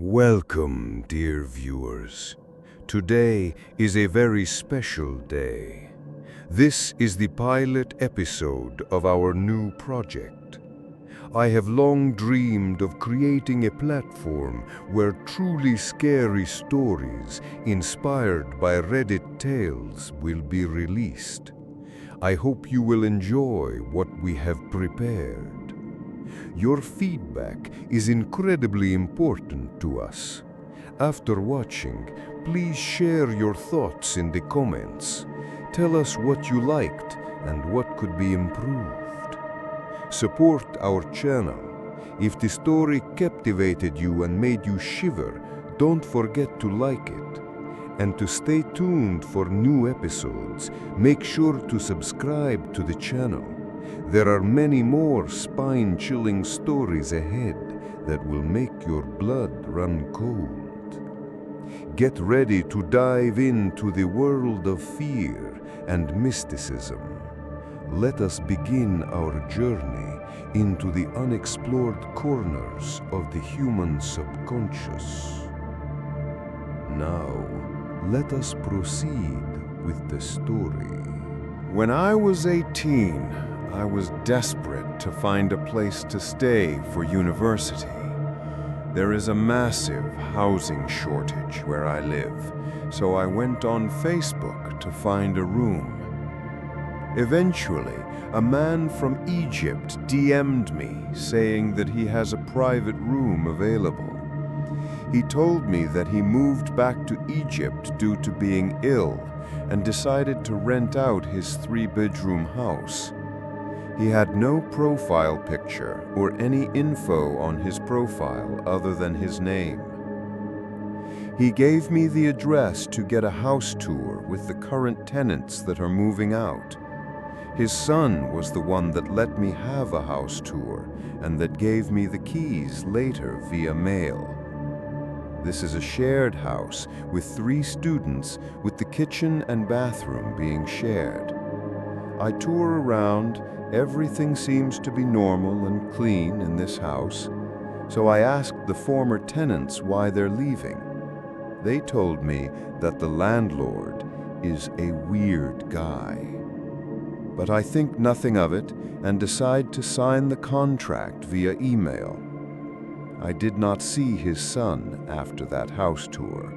Welcome, dear viewers. Today is a very special day. This is the pilot episode of our new project. I have long dreamed of creating a platform where truly scary stories inspired by Reddit tales will be released. I hope you will enjoy what we have prepared. Your feedback is incredibly important to us. After watching, please share your thoughts in the comments. Tell us what you liked and what could be improved. Support our channel. If the story captivated you and made you shiver, don't forget to like it. And to stay tuned for new episodes, make sure to subscribe to the channel. There are many more spine-chilling stories ahead that will make your blood run cold. Get ready to dive into the world of fear and mysticism. Let us begin our journey into the unexplored corners of the human subconscious. Now, let us proceed with the story. When I was 18, I was desperate to find a place to stay for university. There is a massive housing shortage where I live, so I went on Facebook to find a room. Eventually, a man from Egypt DM'd me saying that he has a private room available. He told me that he moved back to Egypt due to being ill and decided to rent out his 3-bedroom house. He had no profile picture or any info on his profile other than his name. He gave me the address to get a house tour with the current tenants that are moving out. His son was the one that let me have a house tour and that gave me the keys later via mail. This is a shared house with 3 students, with the kitchen and bathroom being shared. I tour around. Everything seems to be normal and clean in this house, so I asked the former tenants why they're leaving. They told me that the landlord is a weird guy. But I think nothing of it and decide to sign the contract via email. I did not see his son after that house tour.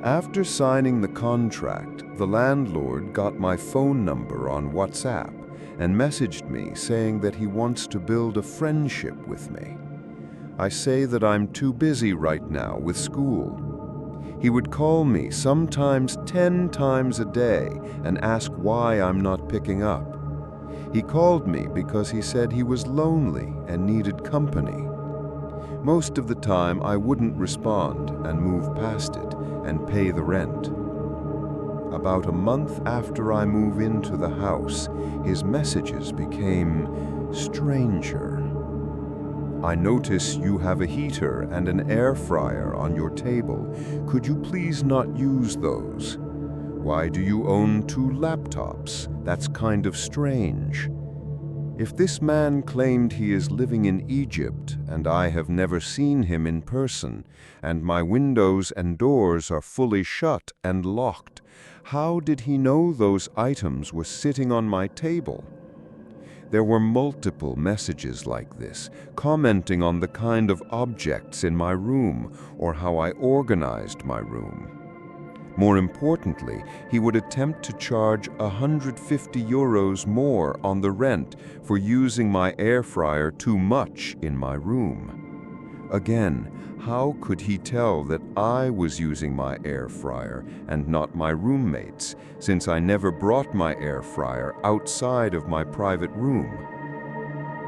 After signing the contract, the landlord got my phone number on WhatsApp and messaged me saying that he wants to build a friendship with me. I say that I'm too busy right now with school. He would call me sometimes 10 times a day and ask why I'm not picking up. He called me because he said he was lonely and needed company. Most of the time I wouldn't respond and move past it and pay the rent. About a month after I move into the house, his messages became stranger. I notice you have a heater and an air fryer on your table. Could you please not use those? Why do you own 2 laptops? That's kind of strange. If this man claimed he is living in Egypt and I have never seen him in person, and my windows and doors are fully shut and locked, how did he know those items were sitting on my table? There were multiple messages like this, commenting on the kind of objects in my room or how I organized my room. More importantly, he would attempt to charge €150 more on the rent for using my air fryer too much in my room. Again, how could he tell that I was using my air fryer and not my roommates, since I never brought my air fryer outside of my private room?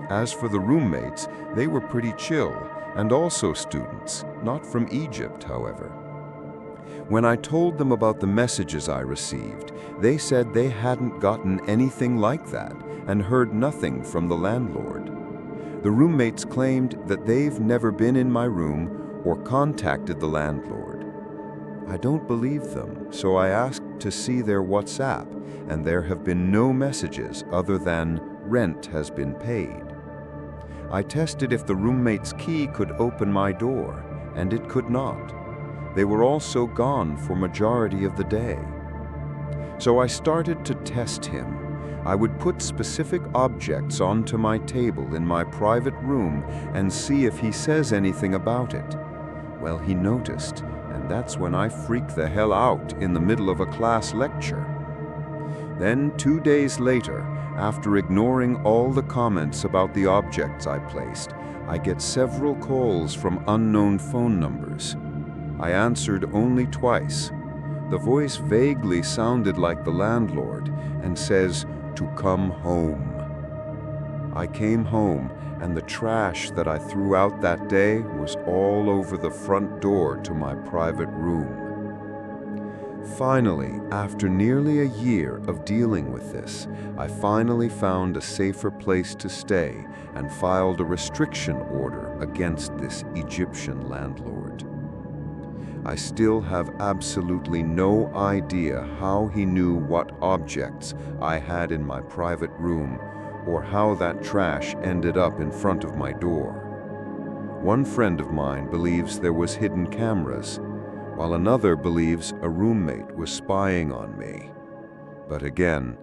As for the roommates, they were pretty chill, and also students, not from Egypt, however. When I told them about the messages I received, they said they hadn't gotten anything like that and heard nothing from the landlord. The roommates claimed that they've never been in my room or contacted the landlord. I don't believe them, so I asked to see their WhatsApp, and there have been no messages other than rent has been paid. I tested if the roommate's key could open my door, and it could not. They were also gone for majority of the day. So I started to test him. I would put specific objects onto my table in my private room and see if he says anything about it. Well, he noticed, and that's when I freaked the hell out in the middle of a class lecture. Then 2 days later, after ignoring all the comments about the objects I placed, I get several calls from unknown phone numbers. I answered only twice. The voice vaguely sounded like the landlord and says to come home. I came home, and the trash that I threw out that day was all over the front door to my private room. Finally, after nearly a year of dealing with this, I finally found a safer place to stay and filed a restriction order against this Egyptian landlord. I still have absolutely no idea how he knew what objects I had in my private room or how that trash ended up in front of my door. One friend of mine believes there was hidden cameras, while another believes a roommate was spying on me. But again,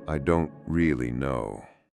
I don't really know.